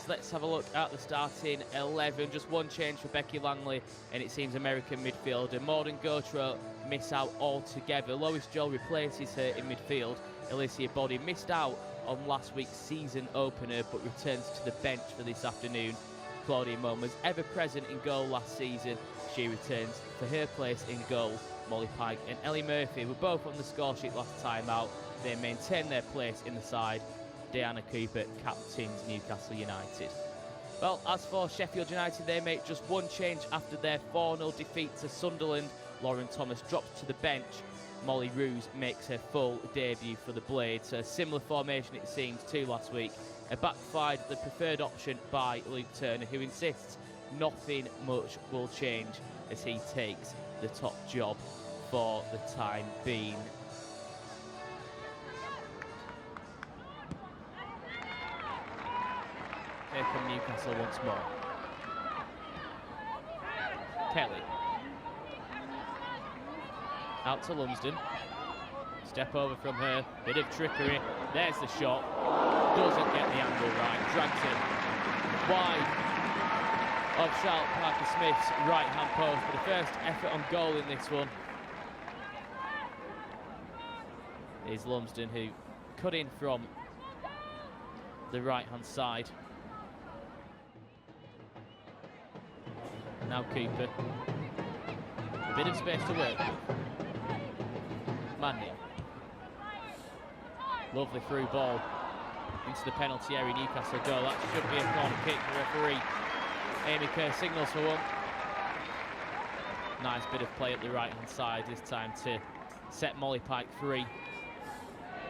let's have a look at the starting 11. Just one change for Becky Langley, and it seems American midfielder Morden Gautreau miss out altogether. Lois Joel replaces her in midfield. Alicia Body missed out on last week's season opener, but returns to the bench for this afternoon. Claudia Moan was ever present in goal last season. She returns for her place in goal. Molly Pike and Ellie Murphy were both on the score sheet last time out. They maintain their place in the side. Diana Cooper captains Newcastle United. Well, as for Sheffield United, they make just one change after their 4-0 defeat to Sunderland. Lauren Thomas drops to the bench. Molly Roos makes her full debut for the Blades. A similar formation, it seems, to last week. A backfired the preferred option by Luke Turner, who insists nothing much will change as he takes the top job for the time being. Here come Newcastle once more. Kelly. Out to Lumsden. Step over from her. Bit of trickery. There's the shot. Doesn't get the angle right. Drags it wide of Charlotte Parker-Smith's right-hand post. But the first effort on goal in this one is Lumsden, who cut in from the right-hand side. Now Cooper. A bit of space to work with. Manning. Lovely through ball into the penalty area. Newcastle goal. That should be a corner kick. The referee, Amy Kerr, signals for one. Nice bit of play at the right-hand side this time to set Molly Pike free.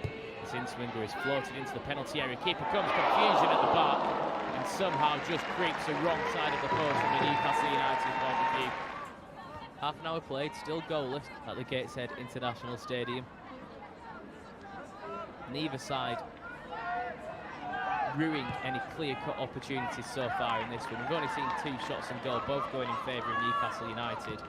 This in-swinger is floated into the penalty area. Keeper comes, confusion at the back, and somehow just creeps the wrong side of the post from the Newcastle United point of view. Half an hour played, still goalless at the Gateshead International Stadium. Neither side ruining any clear-cut opportunities so far in this one. We've only seen 2 shots on goal, both going in favour of Newcastle United.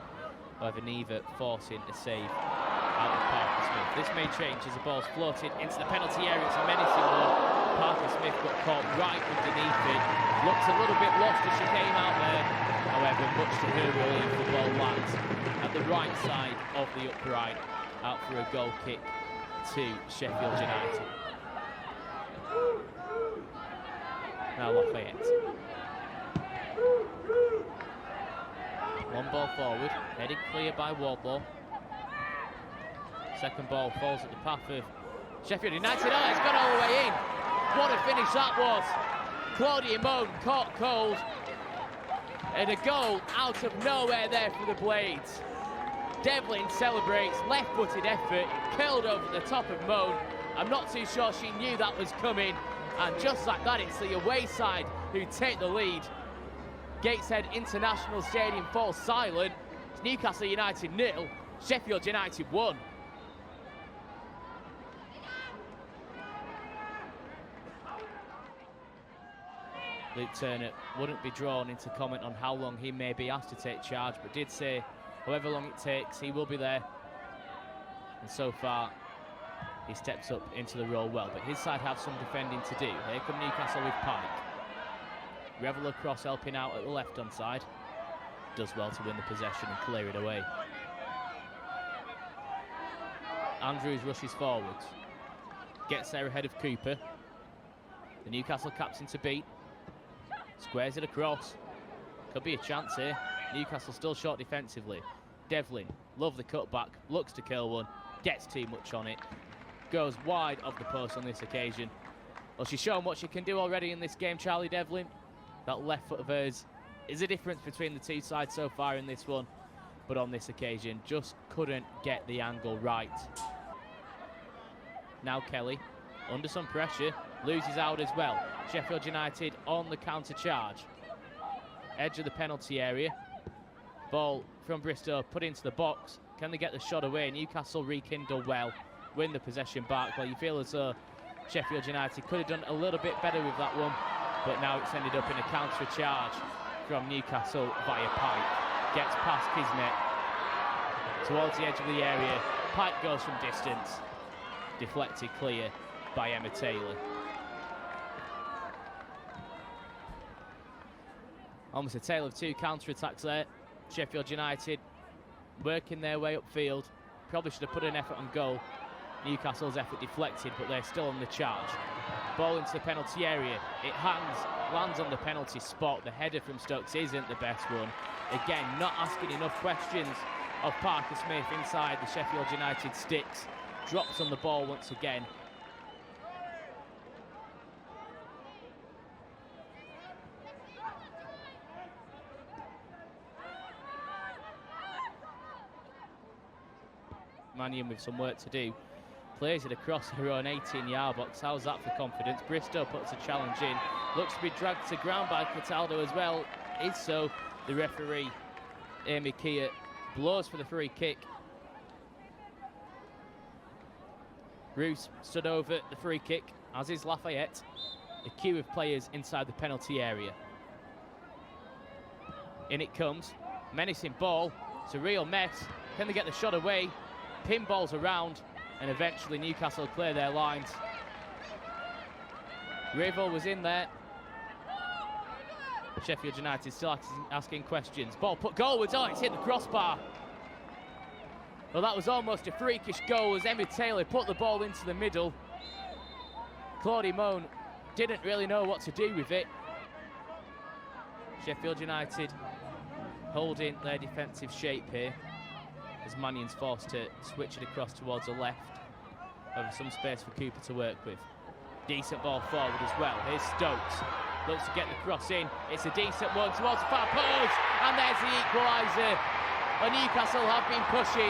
However, neither forcing a save out of Parker-Smith. This may change as the ball's floated into the penalty area. It's a menacing one. Parker-Smith got caught right underneath it. Looked a little bit lost as she came out there. However, much to her relief, the ball lands at the right side of the upright, out for a goal kick to Sheffield United. Now Lafayette. One ball forward, headed clear by Wardlaw. Second ball falls at the path of Sheffield United. Oh, it's gone all the way in. What a finish that was. Claudia Moan caught cold. And a goal out of nowhere there for the Blades. Devlin celebrates, left-footed effort, curled over the top of Moan. I'm not too sure she knew that was coming. And just like that, it's the away side who take the lead. Gateshead International Stadium falls silent. It's Newcastle United 0, Sheffield United 1. Luke Turner wouldn't be drawn into comment on how long he may be asked to take charge, but did say however long it takes, he will be there. And so far, he steps up into the role well, but his side have some defending to do. Here come Newcastle with Pike. Revel across, helping out at the left-hand side. Does well to win the possession and clear it away. Andrews rushes forwards. Gets there ahead of Cooper. The Newcastle captain to beat. Squares it across. Could be a chance here. Newcastle still short defensively. Devlin, lovely cutback, looks to kill one. Gets too much on it. Goes wide of the post on this occasion. Well, she's shown what she can do already in this game, Charlie Devlin. That left foot of hers is a difference between the two sides so far in this one. But on this occasion, just couldn't get the angle right. Now Kelly, under some pressure, loses out as well. Sheffield United on the counter charge. Edge of the penalty area. Ball from Bristow put into the box. Can they get the shot away? Newcastle rekindle well, win the possession back. Well, you feel as though Sheffield United could have done a little bit better with that one, but now it's ended up in a counter charge from Newcastle via Pike. Gets past Kismet towards the edge of the area. Pike goes from distance. Deflected clear by Emma Taylor. Almost a tale of two counter-attacks there. Sheffield United working their way upfield. Probably should have put an effort on goal. Newcastle's effort deflected, but they're still on the charge. Ball into the penalty area. It lands on the penalty spot. The header from Stokes isn't the best one. Again, not asking enough questions of Parker Smith inside the Sheffield United sticks. Drops on the ball once again. Mannion with some work to do. Plays it across her own 18-yard box. How's that for confidence? Bristow puts a challenge in. Looks to be dragged to ground by Cataldo as well. Is so. The referee, Amy Kia, blows for the free kick. Roos stood over the free kick, as is Lafayette. A queue of players inside the penalty area. In it comes. Menacing ball. It's a real mess. Can they get the shot away? Pinballs around, and eventually Newcastle clear their lines. Gravo was in there. Sheffield United still asking questions. Ball put goalwards. Oh, it's hit the crossbar. Well, that was almost a freakish goal as Emma Taylor put the ball into the middle. Claudie Moan didn't really know what to do with it. Sheffield United holding their defensive shape here, as Mannion's forced to switch it across towards the left. Over some space for Cooper to work with. Decent ball forward as well. Here's Stokes. Looks to get the cross in. It's a decent one towards the far post. And there's the equaliser. Well, Newcastle have been pushing.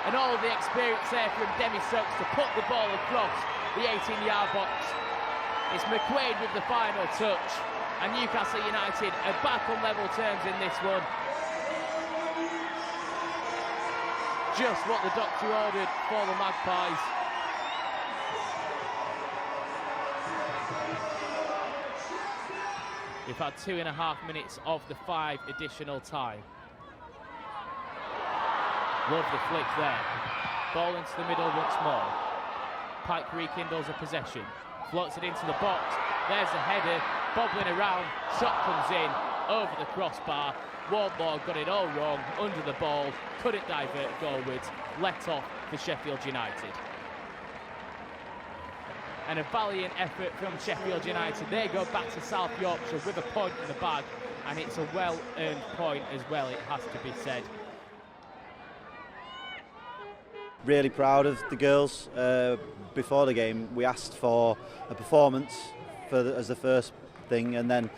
And all of the experience there from Demi Stokes to put the ball across the 18-yard box. It's McQuaid with the final touch. And Newcastle United are back on level terms in this one. Just what the doctor ordered for the Magpies. We've had 2.5 minutes of the 5 additional time. Love the flick there. Ball into the middle once more. Pike rekindles a possession. Floats it into the box. There's the header. Bobbling around. Shot comes in over the crossbar. Wardlaw got it all wrong, under the ball, couldn't divert goalwards, let off for Sheffield United. And a valiant effort from Sheffield United. They go back to South Yorkshire with a point in the bag, and it's a well-earned point as well, it has to be said. Really proud of the girls. Before the game, we asked for a performance as the first thing, and then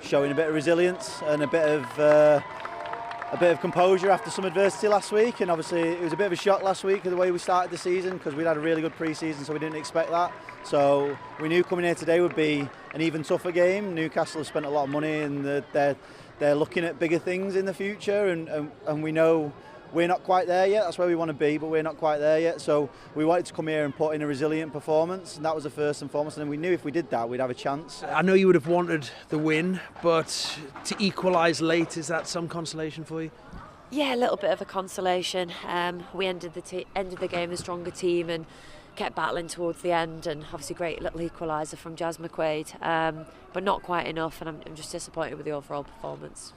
showing a bit of resilience and a bit of composure after some adversity last week. And obviously it was a bit of a shock last week of the way we started the season, because we'd had a really good pre-season, so we didn't expect that. So we knew coming here today would be an even tougher game. Newcastle have spent a lot of money, and they're looking at bigger things in the future, and we know we're not quite there yet. That's where we want to be, but we're not quite there yet. So we wanted to come here and put in a resilient performance, and that was the first and foremost. And we knew if we did that, we'd have a chance. I know you would have wanted the win, but to equalise late, is that some consolation for you? Yeah, a little bit of a consolation. We ended the game a stronger team and kept battling towards the end, and obviously great little equaliser from Jazz McQuaid, but not quite enough, and I'm just disappointed with the overall performance.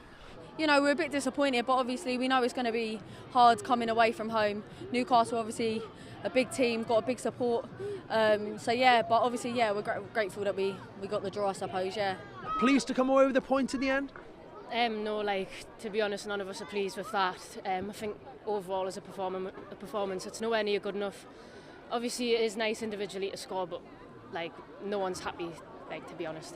You know, we're a bit disappointed, but obviously we know it's going to be hard coming away from home. Newcastle, obviously, a big team, got a big support. So yeah, but obviously, yeah, we're grateful that we got the draw, I suppose, yeah. Pleased to come away with a point in the end? No, to be honest, none of us are pleased with that. I think overall as a performance, it's nowhere near good enough. Obviously, it is nice individually to score, but no one's happy, to be honest.